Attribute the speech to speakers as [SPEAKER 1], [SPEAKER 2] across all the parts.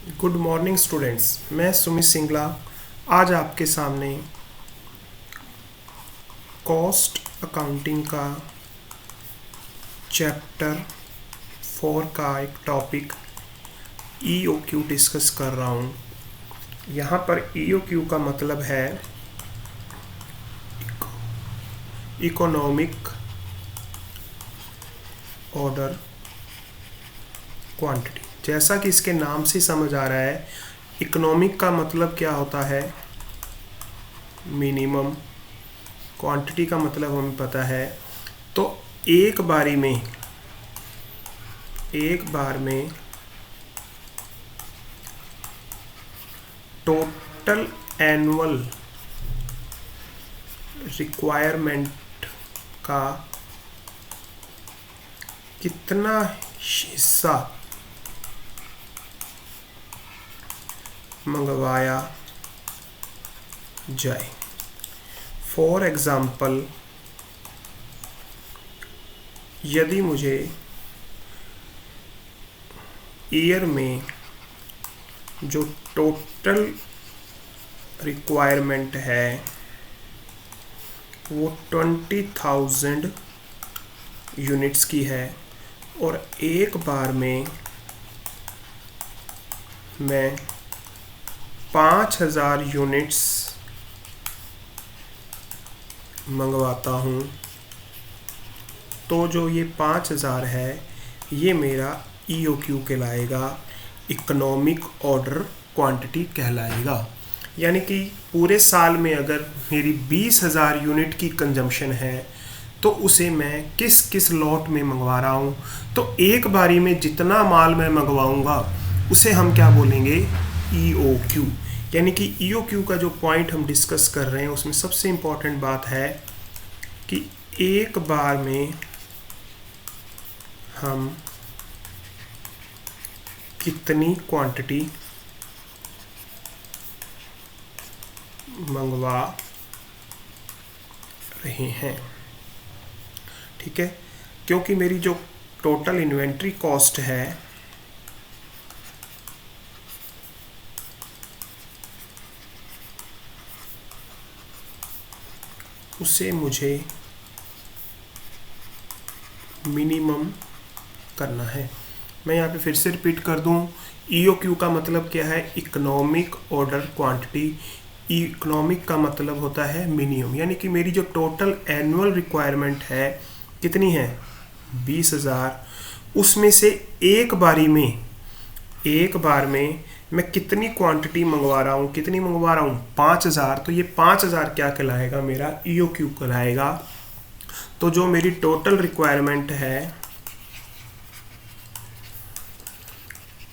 [SPEAKER 1] Good morning students, मैं सुमित सिंगला आज आपके सामने कॉस्ट अकाउंटिंग का चैप्टर 4 का एक टॉपिक EOQ डिस्कस कर रहा हूँ। यहाँ पर EOQ का मतलब है इकोनॉमिक ऑर्डर क्वांटिटी। जैसा कि इसके नाम से समझ आ रहा है, इकोनॉमिक का मतलब क्या होता है, मिनिमम। क्वांटिटी का मतलब हमें पता है। तो एक बार में टोटल एनुअल रिक्वायरमेंट का कितना हिस्सा मंगवाया जाए। फॉर एग्जाम्पल, यदि मुझे ईयर में जो टोटल रिक्वायरमेंट है वो 20,000 यूनिट्स की है और एक बार में मैं 5,000 यूनिट्स मंगवाता हूँ, तो जो ये 5,000 है ये मेरा EOQ कहलाएगा, इकोनॉमिक ऑर्डर क्वांटिटी कहलाएगा। यानी कि पूरे साल में अगर मेरी 20,000 यूनिट की कंजम्पशन है तो उसे मैं किस किस लॉट में मंगवा रहा हूँ। तो एक बारी में जितना माल मैं मंगवाऊँगा उसे हम क्या बोलेंगे, EOQ। यानी कि EOQ का जो पॉइंट हम डिस्कस कर रहे हैं उसमें सबसे इम्पॉर्टेंट बात है कि एक बार में हम कितनी क्वांटिटी मंगवा रहे हैं। ठीक है, क्योंकि मेरी जो टोटल इन्वेंट्री कॉस्ट है उसे मुझे मिनिमम करना है। मैं यहाँ पे फिर से रिपीट कर दूँ, EOQ का मतलब क्या है, इकोनॉमिक ऑर्डर क्वांटिटी। इकोनॉमिक का मतलब होता है मिनिमम, यानी कि मेरी जो टोटल एनुअल रिक्वायरमेंट है कितनी है, 20,000। उसमें से एक बार में मैं कितनी क्वांटिटी मंगवा रहा हूँ, 5,000। तो ये 5,000 क्या कहलाएगा, मेरा EOQ कहलाएगा। तो जो मेरी टोटल रिक्वायरमेंट है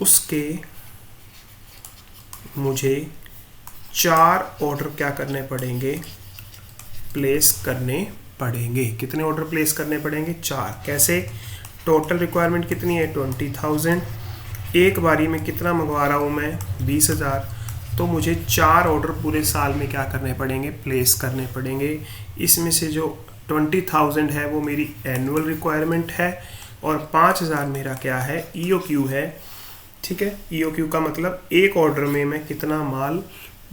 [SPEAKER 1] उसके मुझे 4 ऑर्डर क्या करने पड़ेंगे, प्लेस करने पड़ेंगे। कितने ऑर्डर प्लेस करने पड़ेंगे, 4। कैसे, टोटल रिक्वायरमेंट कितनी है, 20,000। एक बारी में कितना मंगवा रहा हूँ मैं, 20,000। तो मुझे 4 ऑर्डर पूरे साल में क्या करने पड़ेंगे, प्लेस करने पड़ेंगे। इसमें से जो 20,000 है वो मेरी एनुअल रिक्वायरमेंट है और 5,000 मेरा क्या है, EOQ है। ठीक है, EOQ का मतलब एक ऑर्डर में मैं कितना माल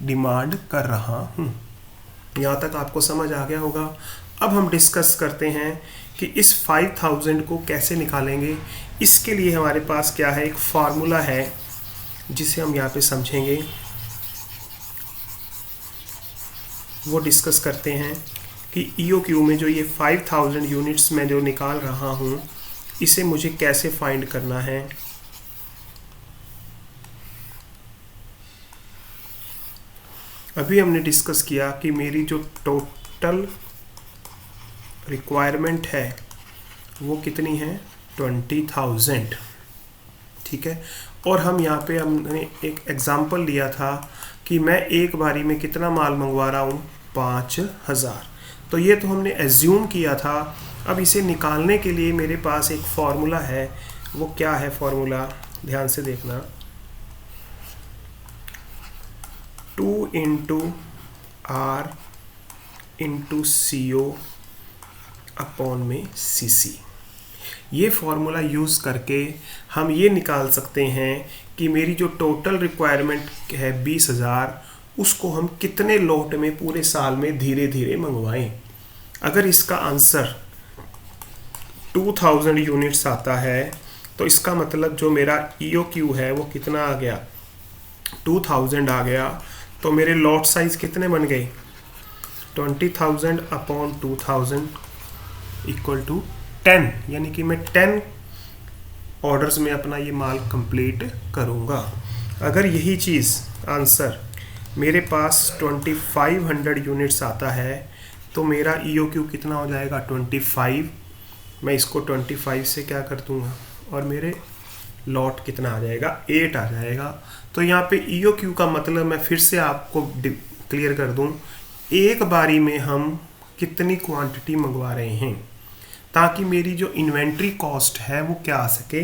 [SPEAKER 1] डिमांड कर रहा हूँ। यहाँ तक आपको समझ आ गया होगा। अब हम डिस्कस करते हैं कि इस 5,000 को कैसे निकालेंगे। इसके लिए हमारे पास क्या है, एक फार्मूला है जिसे हम यहाँ पे समझेंगे, वो डिस्कस करते हैं कि EOQ में जो ये 5,000 यूनिट्स में जो निकाल रहा हूँ इसे मुझे कैसे फाइंड करना है। अभी हमने डिस्कस किया कि मेरी जो टोटल रिक्वायरमेंट है वो कितनी है, 20,000। ठीक है, और हम यहाँ पे हमने एक एग्जांपल लिया था कि मैं एक बारी में कितना माल मंगवा रहा हूँ, 5,000। तो ये तो हमने एज्यूम किया था। अब इसे निकालने के लिए मेरे पास एक फॉर्मूला है। वो क्या है फॉर्मूला, ध्यान से देखना, 2 into R into CO upon में CC। ये फॉर्मूला यूज़ करके हम ये निकाल सकते हैं कि मेरी जो टोटल रिक्वायरमेंट है 20,000, उसको हम कितने लॉट में पूरे साल में धीरे धीरे मंगवाएं। अगर इसका आंसर 2000 यूनिट्स आता है तो इसका मतलब जो मेरा EOQ है वो कितना आ गया, 2000 आ गया। तो मेरे लॉट साइज कितने बन गए, 20,000 अपॉन 2000 इक्वल टू 10, यानी कि मैं 10 ऑर्डर्स में अपना ये माल कंप्लीट करूँगा। अगर यही चीज़ आंसर मेरे पास 2500 यूनिट्स आता है तो मेरा EOQ कितना हो जाएगा, 25। मैं इसको 25 से क्या कर दूँगा और मेरे लॉट कितना आ जाएगा, 8 आ जाएगा। तो यहाँ पे EOQ का मतलब मैं फिर से आपको क्लियर कर दूँ, एक बारी में हम कितनी क्वांटिटी मंगवा रहे हैं ताकि मेरी जो इन्वेंट्री कॉस्ट है वो क्या आ सके,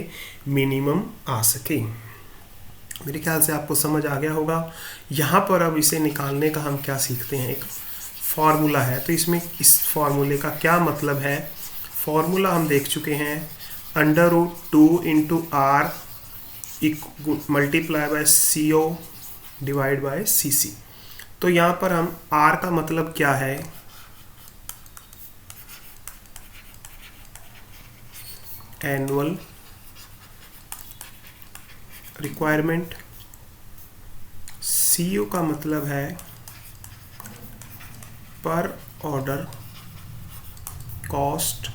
[SPEAKER 1] मिनिमम आ सके। मेरे ख्याल से आपको समझ आ गया होगा। यहाँ पर अब इसे निकालने का हम क्या सीखते हैं, एक फॉर्मूला है। तो इसमें इस फॉर्मूले का क्या मतलब है, फॉर्मूला हम देख चुके हैं, √2 into r multiply by CO divide by CC। तो यहाँ पर हम R का मतलब क्या है, एनुअल रिक्वायरमेंट, CO का मतलब है पर ऑर्डर कॉस्ट,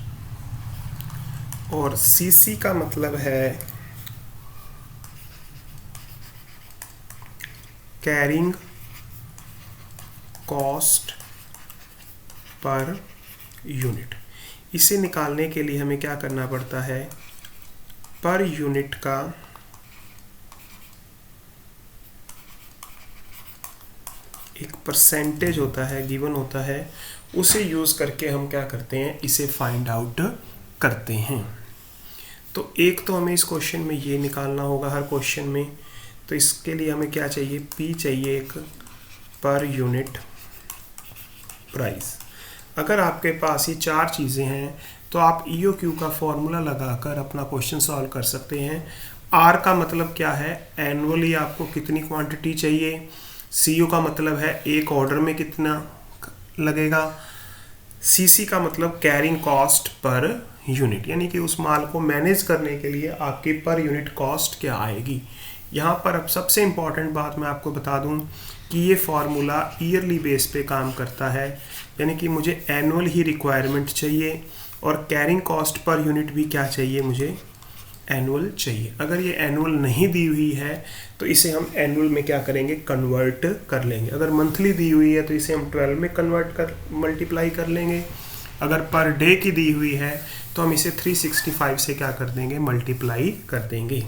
[SPEAKER 1] और CC का मतलब है कैरिंग कॉस्ट पर यूनिट। इसे निकालने के लिए हमें क्या करना पड़ता है, पर यूनिट का एक परसेंटेज होता है, गिवन होता है, उसे यूज़ करके हम क्या करते हैं, इसे फाइंड आउट करते हैं। तो एक तो हमें इस क्वेश्चन में ये निकालना होगा हर क्वेश्चन में। तो इसके लिए हमें क्या चाहिए, P चाहिए, एक पर यूनिट प्राइस। अगर आपके पास ये 4 चीज़ें हैं तो आप EOQ का फॉर्मूला लगाकर अपना क्वेश्चन सॉल्व कर सकते हैं। R का मतलब क्या है, एनुअली आपको कितनी क्वांटिटी चाहिए। CO का मतलब है एक ऑर्डर में कितना लगेगा। CC का मतलब कैरिंग कॉस्ट पर यूनिट, यानी कि उस माल को मैनेज करने के लिए आपकी पर यूनिट कॉस्ट क्या आएगी। यहाँ पर अब सबसे इम्पॉर्टेंट बात मैं आपको बता दूँ कि ये फार्मूला ईयरली बेस पे काम करता है, यानी कि मुझे एनुअल ही रिक्वायरमेंट चाहिए और कैरिंग कॉस्ट पर यूनिट भी क्या चाहिए, मुझे एनुअल चाहिए। अगर ये एनुअल नहीं दी हुई है तो इसे हम एनुअल में क्या करेंगे, कन्वर्ट कर लेंगे। अगर मंथली दी हुई है तो इसे हम 12 में कन्वर्ट कर मल्टीप्लाई कर लेंगे। अगर पर डे की दी हुई है तो हम इसे 365 से क्या कर देंगे, मल्टीप्लाई कर देंगे।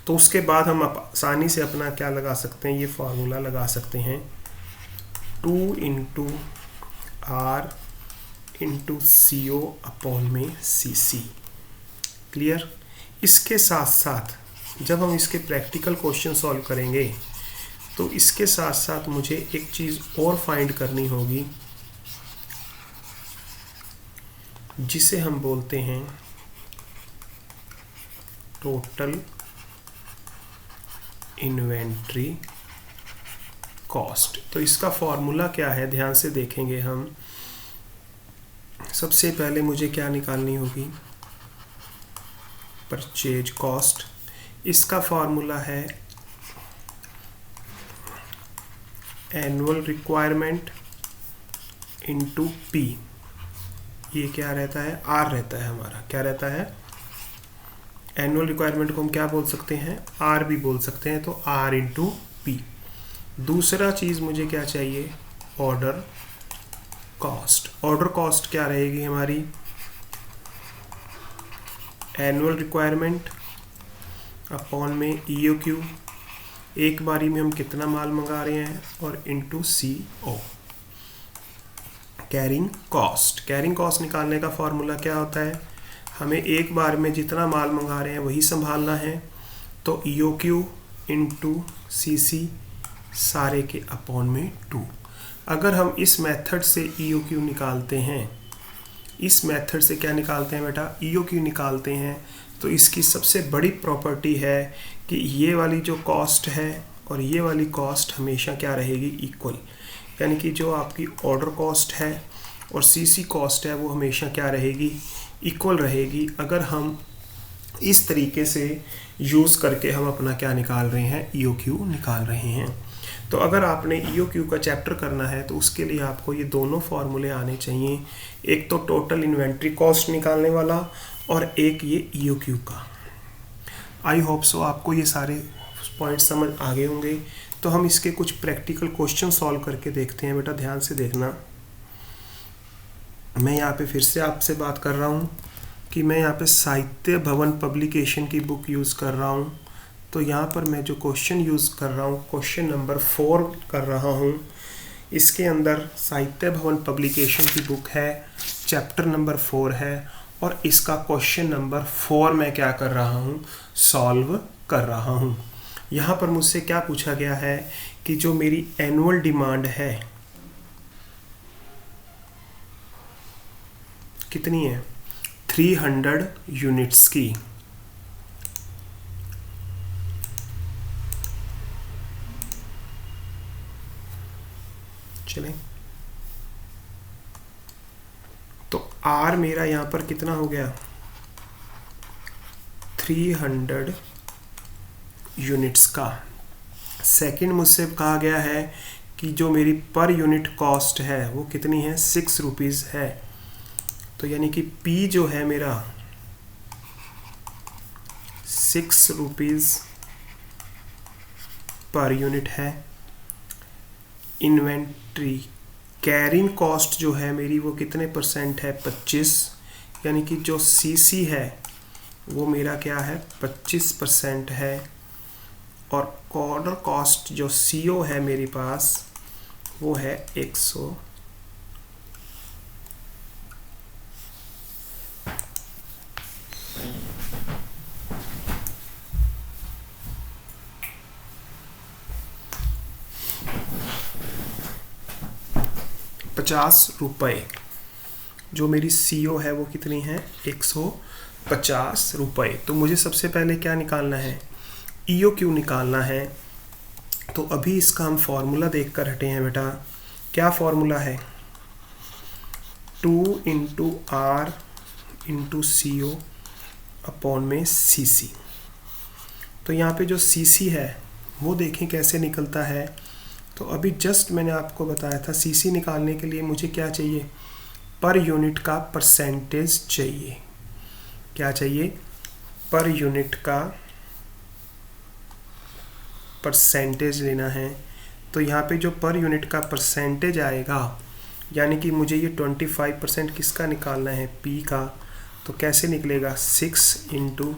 [SPEAKER 1] तो उसके बाद हम आसानी से अपना क्या लगा सकते हैं, ये फार्मूला लगा सकते हैं, 2 into r into CO upon में CC। क्लियर। इसके साथ साथ जब हम इसके प्रैक्टिकल क्वेश्चन सॉल्व करेंगे तो इसके साथ साथ मुझे एक चीज़ और फाइंड करनी होगी जिसे हम बोलते हैं टोटल इन्वेंट्री कॉस्ट। तो इसका फॉर्मूला क्या है, ध्यान से देखेंगे हम। सबसे पहले मुझे क्या निकालनी होगी, परचेज कॉस्ट। इसका फॉर्मूला है एनुअल रिक्वायरमेंट इंटू P। ये क्या रहता है, R रहता है हमारा, क्या रहता है, एनुअल रिक्वायरमेंट को हम क्या बोल सकते हैं, R भी बोल सकते हैं। तो R इंटू P। दूसरा चीज़ मुझे क्या चाहिए, ऑर्डर कॉस्ट। ऑर्डर कॉस्ट क्या रहेगी हमारी, एनुअल रिक्वायरमेंट अपॉन में EOQ, एक बारी में हम कितना माल मंगा रहे हैं, और into CO carrying cost. Carrying cost निकालने का फॉर्मूला क्या होता है, हमें एक बार में जितना माल मंगा रहे हैं वही संभालना है। तो EOQ इंटू CC सारे के अपॉन में 2। अगर हम इस मेथड से EOQ निकालते हैं इस मेथड से क्या निकालते हैं बेटा, EOQ निकालते हैं। तो इसकी सबसे बड़ी प्रॉपर्टी है कि ये वाली जो कॉस्ट है और ये वाली कॉस्ट हमेशा क्या रहेगी, इक्वल। यानी कि जो आपकी ऑर्डर कॉस्ट है और CC कॉस्ट है वो हमेशा क्या रहेगी, इक्वल रहेगी। अगर हम इस तरीके से यूज़ करके हम अपना क्या निकाल रहे हैं, EOQ निकाल रहे हैं। तो अगर आपने EOQ का चैप्टर करना है तो उसके लिए आपको ये दोनों फॉर्मूले आने चाहिए, एक तो टोटल इन्वेंट्री कॉस्ट निकालने वाला और एक ये EOQ का। आई होप सो आपको ये सारे पॉइंट समझ आ गए होंगे। तो हम इसके कुछ प्रैक्टिकल क्वेश्चन सॉल्व करके देखते हैं। बेटा ध्यान से देखना, मैं यहाँ पे फिर से आपसे बात कर रहा हूँ कि मैं यहाँ पे साहित्य भवन पब्लिकेशन की बुक यूज़ कर रहा हूँ। तो यहाँ पर मैं जो क्वेश्चन यूज़ कर रहा हूँ, क्वेश्चन नंबर 4 कर रहा हूँ। इसके अंदर साहित्य भवन पब्लिकेशन की बुक है, चैप्टर नंबर 4 है और इसका क्वेश्चन नंबर 4 मैं क्या कर रहा हूँ, सॉल्व कर रहा हूँ। यहाँ पर मुझसे क्या पूछा गया है कि जो मेरी एनुअल डिमांड है कितनी है, 300 यूनिट्स की। चलें, तो R मेरा यहाँ पर कितना हो गया, 300 यूनिट्स का। सेकंड मुझसे कहा गया है कि जो मेरी पर यूनिट कॉस्ट है वो कितनी है, 6 रुपीज़ है। तो यानी कि P जो है मेरा 6 रुपीज़ पर यूनिट है। इन्वेंट्री कैरिंग कॉस्ट जो है मेरी वो कितने परसेंट है, 25। यानी कि जो CC है वो मेरा क्या है, 25% है। और ऑर्डर कॉस्ट जो CO है मेरे पास वो है 100। ₹50 जो मेरी CO है वो कितनी है, 150 रुपये। तो मुझे सबसे पहले क्या निकालना है, EOQ निकालना है। तो अभी इसका हम फॉर्मूला देख कर हटे हैं बेटा। क्या फॉर्मूला है, 2 × R × CO अपॉन में CC। तो यहाँ पे जो CC है वो देखें कैसे निकलता है। तो अभी जस्ट मैंने आपको बताया था CC निकालने के लिए मुझे क्या चाहिए, पर यूनिट का परसेंटेज चाहिए। क्या चाहिए, पर यूनिट का परसेंटेज लेना है। तो यहाँ पे जो पर यूनिट का परसेंटेज आएगा, यानी कि मुझे ये 25% किसका निकालना है, P का। तो कैसे निकलेगा, 6 ×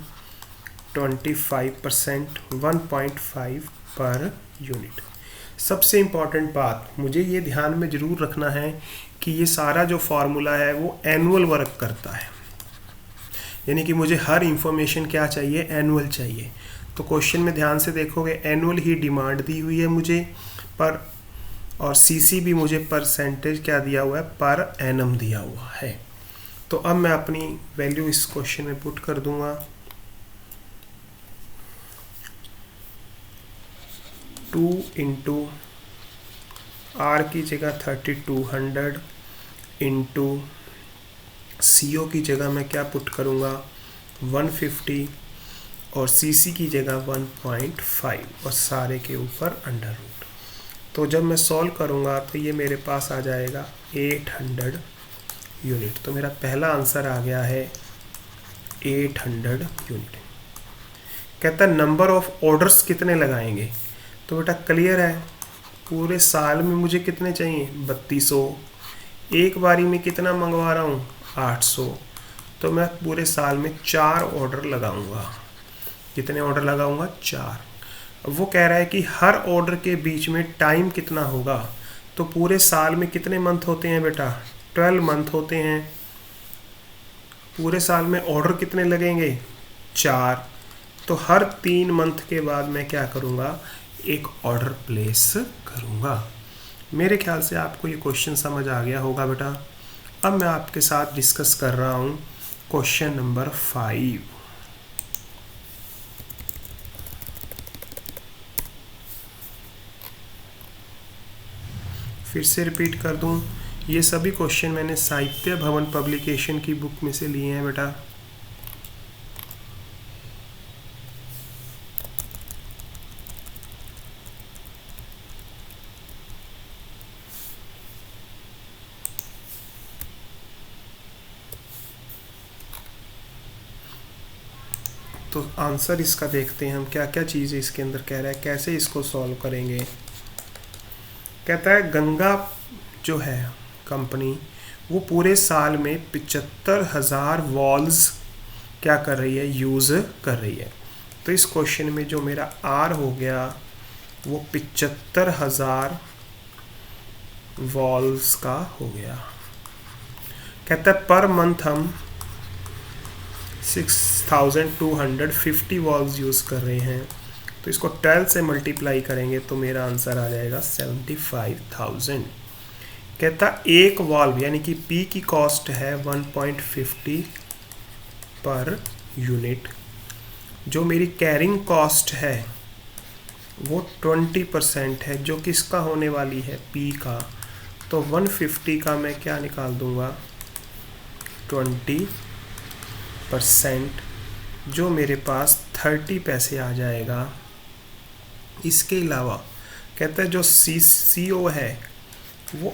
[SPEAKER 1] 25%, 1.5 पर यूनिट। सबसे इम्पॉर्टेंट बात मुझे ये ध्यान में ज़रूर रखना है कि ये सारा जो फार्मूला है वो एनुअल वर्क करता है। यानी कि मुझे हर इंफॉर्मेशन क्या चाहिए, एनुअल चाहिए। तो क्वेश्चन में ध्यान से देखोगे एनुअल ही डिमांड दी हुई है मुझे पर, और CC भी मुझे परसेंटेज क्या दिया हुआ है, पर एनम दिया हुआ है। तो अब मैं अपनी वैल्यू इस क्वेश्चन में पुट कर दूंगा, 2 × R की जगह 3200 इंटू CO की जगह मैं क्या पुट करूँगा, 150 और CC की जगह 1.5 और सारे के ऊपर अंडर रूट। तो जब मैं सॉल्व करूँगा तो ये मेरे पास आ जाएगा 800 यूनिट। तो मेरा पहला आंसर आ गया है 800 यूनिट। कहता है नंबर ऑफ ऑर्डर्स कितने लगाएंगे। तो बेटा क्लियर है, पूरे साल में मुझे कितने चाहिए, 3200। एक बारी में कितना मंगवा रहा हूँ, 800। तो मैं पूरे साल में 4 ऑर्डर लगाऊंगा। कितने ऑर्डर लगाऊंगा, 4। अब वो कह रहा है कि हर ऑर्डर के बीच में टाइम कितना होगा। तो पूरे साल में कितने मंथ होते हैं बेटा, 12 मंथ होते हैं। पूरे साल में ऑर्डर कितने लगेंगे, 4। तो हर 3 मंथ के बाद मैं क्या करूँगा, एक ऑर्डर प्लेस करूँगा। मेरे ख्याल से आपको ये क्वेश्चन समझ आ गया होगा बेटा। अब मैं आपके साथ डिस्कस कर रहा हूँ क्वेश्चन नंबर 5। फिर से रिपीट कर दूं, ये सभी क्वेश्चन मैंने साहित्य भवन पब्लिकेशन की बुक में से लिए हैं बेटा। तो आंसर इसका देखते हैं हम, क्या क्या चीज़ें इसके अंदर कह रहा है, कैसे इसको सॉल्व करेंगे। कहता है गंगा जो है कंपनी, वो पूरे साल में 75,000 वॉल्स क्या कर रही है, यूज़ कर रही है। तो इस क्वेश्चन में जो मेरा आर हो गया वो 75,000 वॉल्स का हो गया। कहता है पर मंथ हम 6,250 वॉल्स यूज़ कर रहे हैं, तो इसको 12 से मल्टीप्लाई करेंगे तो मेरा आंसर आ जाएगा 75,000। कहता एक वॉल्व यानी कि P की कॉस्ट है 1.50 पर यूनिट, जो मेरी कैरिंग कॉस्ट है वो 20% है, जो किसका होने वाली है, P का। तो 150 का मैं क्या निकाल दूंगा, 20%, जो मेरे पास 30 पैसे आ जाएगा। इसके अलावा कहता है जो CO है वो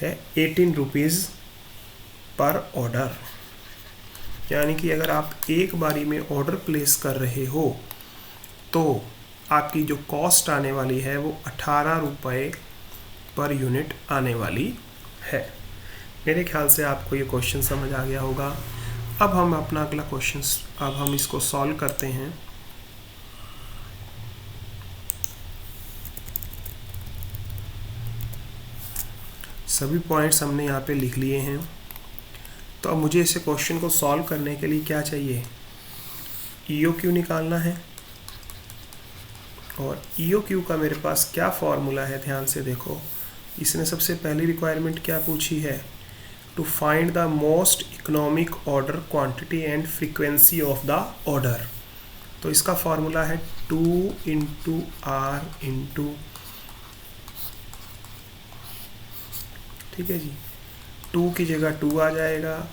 [SPEAKER 1] है 18 रुपीज़ पर ऑर्डर, यानी कि अगर आप एक बारी में ऑर्डर प्लेस कर रहे हो तो आपकी जो कॉस्ट आने वाली है वो 18 रुपये पर यूनिट आने वाली है। मेरे ख्याल से आपको ये क्वेश्चन समझ आ गया होगा। अब हम अपना अगला क्वेश्चन, अब हम इसको सॉल्व करते हैं। सभी पॉइंट्स हमने यहाँ पे लिख लिए हैं। तो अब मुझे इसे क्वेश्चन को सॉल्व करने के लिए क्या चाहिए, EOQ निकालना है। और EOQ का मेरे पास क्या फॉर्मूला है, ध्यान से देखो। इसने सबसे पहली रिक्वायरमेंट क्या पूछी है, to find the most economic order quantity and frequency of the order. तो इसका फॉर्मूला है 2 × R × ठीक है जी, 2 की जगह 2 आ जाएगा,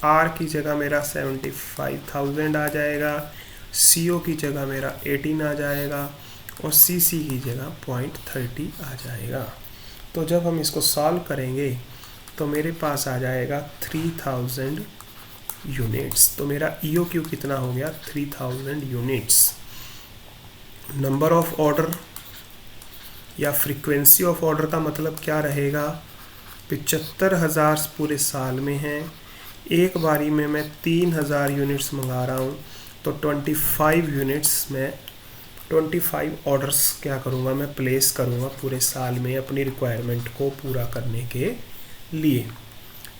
[SPEAKER 1] R की जगह मेरा 75,000 आ जाएगा, CO की जगह मेरा 18 आ जाएगा और CC की जगह 0.30 आ जाएगा। तो जब हम इसको सॉल्व करेंगे तो मेरे पास आ जाएगा 3000 यूनिट्स। तो मेरा EOQ कितना हो गया, 3000 यूनिट्स। नंबर ऑफ ऑर्डर या फ्रीक्वेंसी ऑफ ऑर्डर का मतलब क्या रहेगा, 75,000 पूरे साल में हैं, एक बारी में मैं 3000 यूनिट्स मंगा रहा हूँ, तो 25 यूनिट्स में 25 ऑर्डर्स क्या करूँगा, मैं प्लेस करूँगा पूरे साल में अपनी रिक्वायरमेंट को पूरा करने के लिए।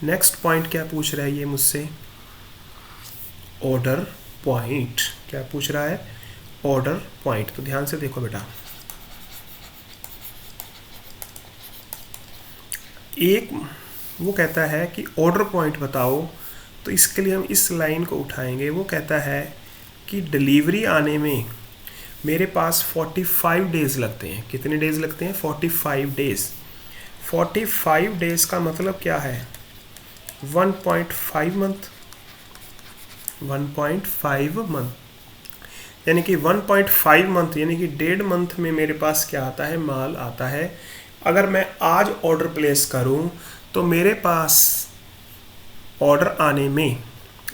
[SPEAKER 1] नेक्स्ट पॉइंट क्या पूछ रहा है ये मुझसे, ऑर्डर पॉइंट। क्या पूछ रहा है, ऑर्डर पॉइंट। तो ध्यान से देखो बेटा, एक वो कहता है कि ऑर्डर पॉइंट बताओ, तो इसके लिए हम इस लाइन को उठाएंगे। वो कहता है कि डिलीवरी आने में मेरे पास 45 डेज़ लगते हैं। कितने डेज़ लगते हैं, 45 डेज़। 45 डेज़ का मतलब क्या है, 1.5 मंथ, 1.5 मंथ, यानी कि 1.5 मंथ यानी कि 1.5 मंथ में मेरे पास क्या आता है, माल आता है। अगर मैं आज ऑर्डर प्लेस करूं तो मेरे पास ऑर्डर आने में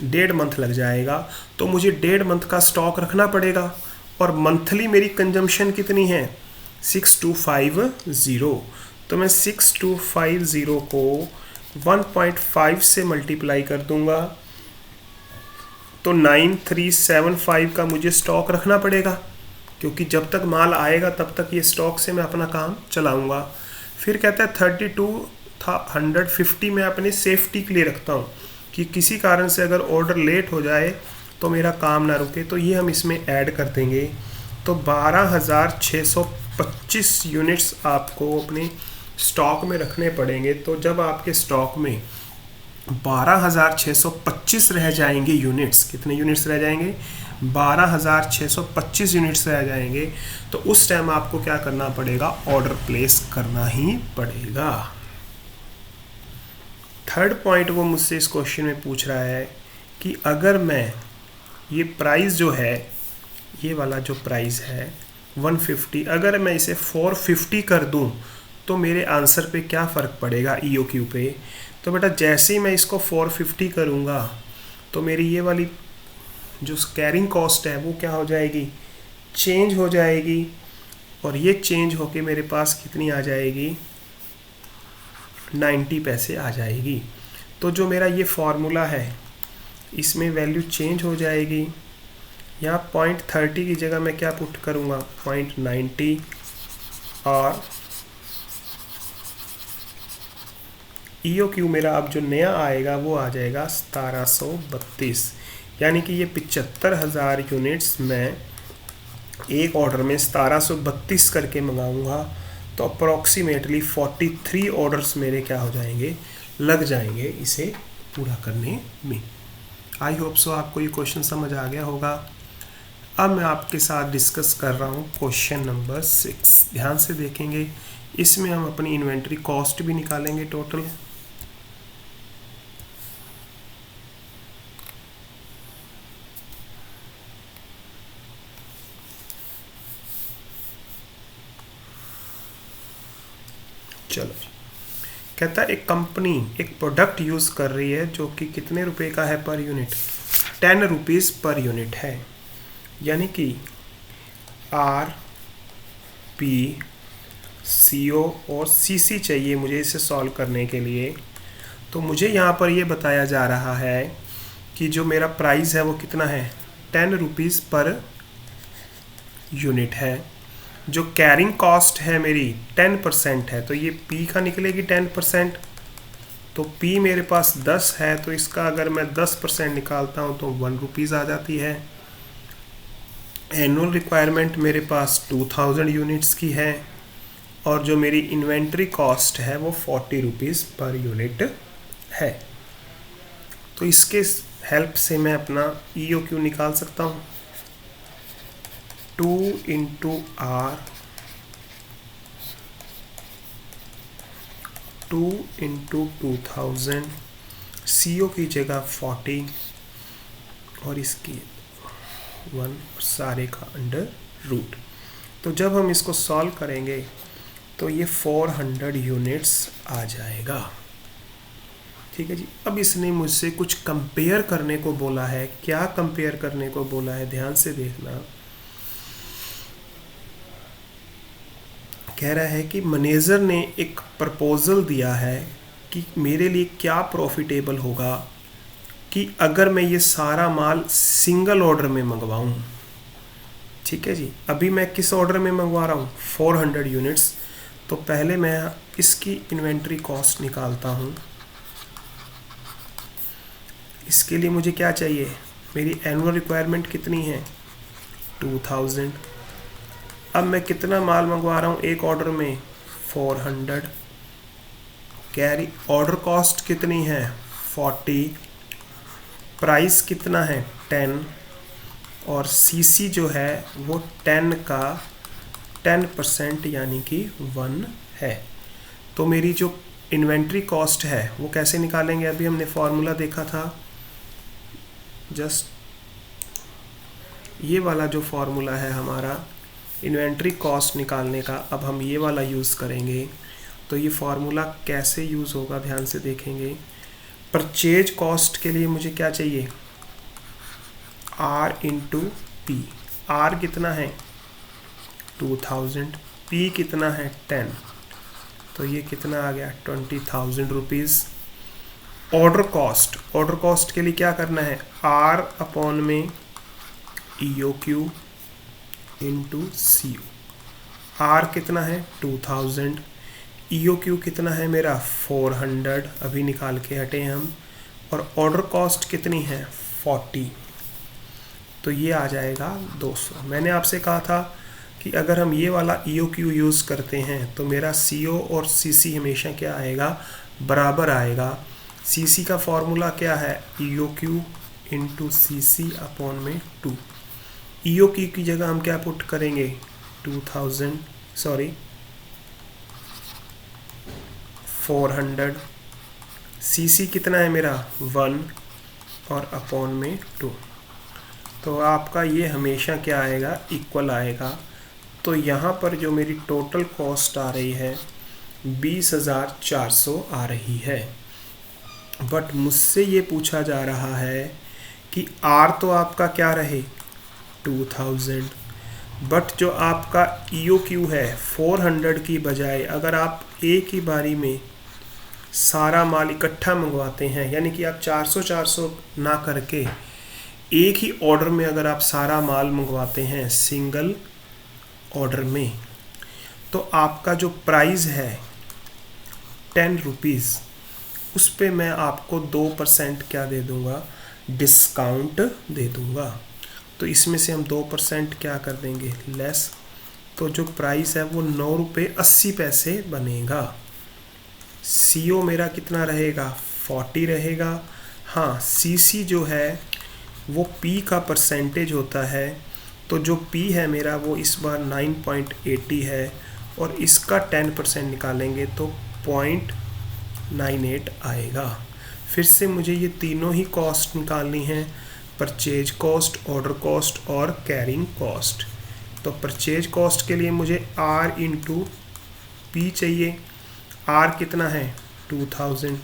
[SPEAKER 1] 1.5 मंथ लग जाएगा, तो मुझे 1.5 मंथ का स्टॉक रखना पड़ेगा। और मंथली मेरी कंजम्पशन कितनी है, 6250। तो मैं 6250 को 1.5 से मल्टीप्लाई कर दूंगा, तो 9375 का मुझे स्टॉक रखना पड़ेगा, क्योंकि जब तक माल आएगा तब तक ये स्टॉक से मैं अपना काम चलाऊंगा। फिर कहता है 3250 मैं अपने सेफ्टी के लिए रखता हूँ कि किसी कारण से अगर ऑर्डर लेट हो जाए तो मेरा काम ना रुके, तो ये हम इसमें ऐड कर देंगे। तो 12,625 यूनिट्स आपको अपने स्टॉक में रखने पड़ेंगे। तो जब आपके स्टॉक में 12,625 रह जाएंगे यूनिट्स, कितने यूनिट्स रह जाएंगे? 12,625 यूनिट्स रह जाएंगे, तो उस टाइम आपको क्या करना पड़ेगा? ऑर्डर प्लेस करना ही पड़ेगा। थर्ड पॉइंट वो मुझसे इस क्वेश्चन में पूछ रहा है कि अगर मैं ये प्राइस जो है, ये वाला जो प्राइस है 150, अगर मैं इसे 450 कर दूं तो मेरे आंसर पे क्या फ़र्क पड़ेगा EOQ पे? तो बेटा जैसे ही मैं इसको 450 करूँगा तो मेरी ये वाली जो कैरिंग कॉस्ट है वो क्या हो जाएगी? चेंज हो जाएगी, और ये चेंज होके मेरे पास कितनी आ जाएगी? 90 पैसे आ जाएगी। तो जो मेरा ये फॉर्मूला है इसमें वैल्यू चेंज हो जाएगी। यहाँ 0.30 की जगह मैं क्या पुट करूँगा? 0.90, और EOQ मेरा अब जो नया आएगा वो आ जाएगा 1732, यानी कि ये 75,000 यूनिट्स मैं एक ऑर्डर में 1732 करके मंगाऊंगा, तो अप्रॉक्सीमेटली 43 ऑर्डर्स मेरे क्या हो जाएंगे? लग जाएंगे इसे पूरा करने में। आई होप सो आपको ये क्वेश्चन समझ आ गया होगा। अब मैं आपके साथ डिस्कस कर रहा हूँ क्वेश्चन नंबर 6। ध्यान से देखेंगे, इसमें हम अपनी इन्वेंट्री कॉस्ट भी निकालेंगे टोटल। चलो, कहता है एक कंपनी एक प्रोडक्ट यूज़ कर रही है जो कि कितने रुपए का है per unit? 10 rupees per unit है, यानी कि RP, CO और CC चाहिए मुझे इसे सॉल्व करने के लिए। तो मुझे यहाँ पर ये बताया जा रहा है कि जो मेरा प्राइस है वो कितना है? 10 रुपीज़ पर यूनिट है। जो कैरिंग कॉस्ट है मेरी 10% है, तो ये P का निकलेगी 10%। तो P मेरे पास 10 है, तो इसका अगर मैं 10% निकालता हूँ तो 1 रुपीज़ आ जाती है। एनुअल रिक्वायरमेंट मेरे पास 2000 यूनिट्स की है, और जो मेरी इन्वेंट्री कॉस्ट है वो 40 रुपीज़ पर यूनिट है। तो इसके हेल्प से मैं अपना EOQ निकाल सकता हूँ। 2 × R, 2 × 2000, CO की जगह 40 और इसकी 1, सारे का अंडर रूट। तो जब हम इसको सॉल्व करेंगे तो ये 400 यूनिट्स आ जाएगा। ठीक है जी। अब इसने मुझसे कुछ कंपेयर करने को बोला है। क्या कंपेयर करने को बोला है? ध्यान से देखना। कह रहा है कि मैनेजर ने एक प्रपोजल दिया है कि मेरे लिए क्या प्रॉफिटेबल होगा कि अगर मैं ये सारा माल सिंगल ऑर्डर में मंगवाऊं। ठीक है जी। अभी मैं किस ऑर्डर में मंगवा रहा हूँ? 400 यूनिट्स। तो पहले मैं इसकी इन्वेंट्री कॉस्ट निकालता हूँ। इसके लिए मुझे क्या चाहिए? मेरी एनुअल रिक्वायरमेंट कितनी है? 2000। अब मैं कितना माल मंगवा रहा हूँ एक ऑर्डर में? 400। कैरी ऑर्डर कॉस्ट कितनी है? 40। प्राइस कितना है? 10। और CC जो है वो 10 का 10% यानी कि 1 है। तो मेरी जो इन्वेंट्री कॉस्ट है वो कैसे निकालेंगे? अभी हमने फॉर्मूला देखा था, जस्ट ये वाला जो फॉर्मूला है हमारा इन्वेंट्री कॉस्ट निकालने का, अब हम ये वाला यूज़ करेंगे। तो ये फार्मूला कैसे यूज़ होगा ध्यान से देखेंगे। परचेज कॉस्ट के लिए मुझे क्या चाहिए? R × P। R कितना है? 2000। P कितना है? 10। तो ये कितना आ गया? 20,000 रुपीज़। ऑर्डर कॉस्ट के लिए क्या करना है? R/ में EOQ × CO। R कितना है? 2000। EOQ कितना है मेरा? 400, अभी निकाल के हटे हम। और ऑर्डर कॉस्ट कितनी है? 40। तो ये आ जाएगा 200। मैंने आपसे कहा था कि अगर हम ये वाला EOQ यूज़ करते हैं तो मेरा CO और CC हमेशा क्या आएगा, बराबर आएगा। CC का फॉर्मूला क्या है, EOQ इंटू CC अपॉन में 2। EOQ की जगह हम क्या पुट करेंगे, 400। CC कितना है मेरा, 1 और अपॉन में 2। तो आपका ये हमेशा क्या आएगा, इक्वल आएगा। तो यहाँ पर जो मेरी टोटल कॉस्ट आ रही है 20,400 आ रही है। बट मुझसे ये पूछा जा रहा है कि R तो आपका क्या रहे, 2000, बट जो आपका EOQ है 400 की बजाय अगर आप एक ही बारी में सारा माल इकट्ठा मंगवाते हैं, यानी कि आप 400 ना करके एक ही ऑर्डर में अगर आप सारा माल मंगवाते हैं सिंगल ऑर्डर में, तो आपका जो प्राइस है 10 रुपीज़, उस पे मैं आपको 2% क्या दे दूंगा, डिस्काउंट दे दूंगा। तो इसमें से हम 2% क्या कर देंगे, लेस। तो जो प्राइस है वो 9 रुपये 80 पैसे बनेगा। CO मेरा कितना रहेगा, 40 रहेगा। हाँ, CC जो है वो P का परसेंटेज होता है, तो जो P है मेरा वो इस बार 9.80 है और इसका 10% निकालेंगे तो 0.98 आएगा। फिर से मुझे ये तीनों ही कॉस्ट निकालनी है, परचेज कॉस्ट, ऑर्डर कॉस्ट और कैरिंग कॉस्ट। तो परचेज कॉस्ट के लिए मुझे R इंटू P चाहिए। R कितना है, 2000।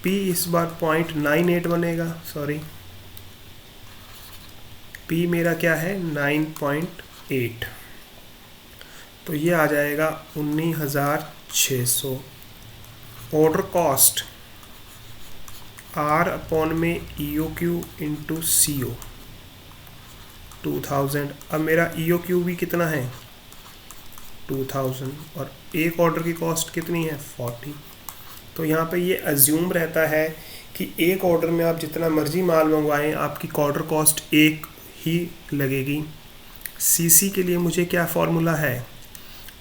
[SPEAKER 1] P इस बार 0.98 बनेगा, सॉरी, P मेरा क्या है, 9.8। तो ये आ जाएगा 19,600। ऑर्डर कॉस्ट R अपॉन में EOQ इंटू CO 2000। अब मेरा EOQ भी कितना है, 2000, और एक ऑर्डर की कॉस्ट कितनी है, 40। तो यहाँ पे ये अज्यूम रहता है कि एक ऑर्डर में आप जितना मर्जी माल मंगवाएं आपकी ऑर्डर कॉस्ट एक ही लगेगी। CC के लिए मुझे क्या फॉर्मूला है,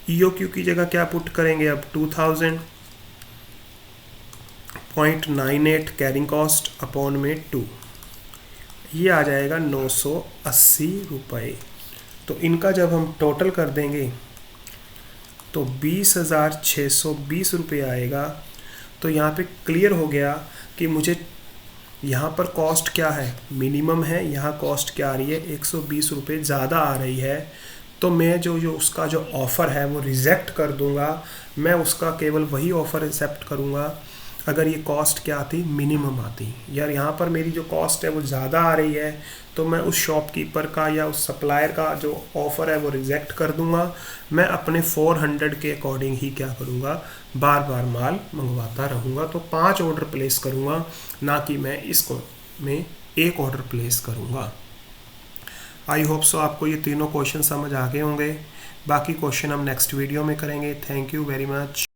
[SPEAKER 1] EOQ की जगह क्या पुट करेंगे अब, 2000, 0.98 कैरिंग कॉस्ट अपॉन में 2, ये आ जाएगा 980 रुपये। तो इनका जब हम टोटल कर देंगे तो 20,620 रुपये आएगा। तो यहाँ पे क्लियर हो गया कि मुझे यहाँ पर कॉस्ट क्या है, मिनिमम है। यहाँ कॉस्ट क्या आ रही है, 120 रुपये ज़्यादा आ रही है। तो मैं जो उसका जो ऑफ़र है वो रिजेक्ट कर दूँगा। मैं उसका केवल वही ऑफ़र एक्सेप्ट करूँगा अगर ये कॉस्ट क्या आती, मिनिमम आती। यार यहाँ पर मेरी जो कॉस्ट है वो ज़्यादा आ रही है, तो मैं उस शॉपकीपर का या उस सप्लायर का जो ऑफ़र है वो रिजेक्ट कर दूँगा। मैं अपने 400 के अकॉर्डिंग ही क्या करूँगा, बार बार माल मंगवाता रहूँगा। तो 5 ऑर्डर प्लेस करूँगा, ना कि मैं इसको में एक ऑर्डर प्लेस करूँगा। आई होप सो आपको ये तीनों क्वेश्चन समझ आ गए होंगे। बाकी क्वेश्चन हम नेक्स्ट वीडियो में करेंगे। Thank you very much.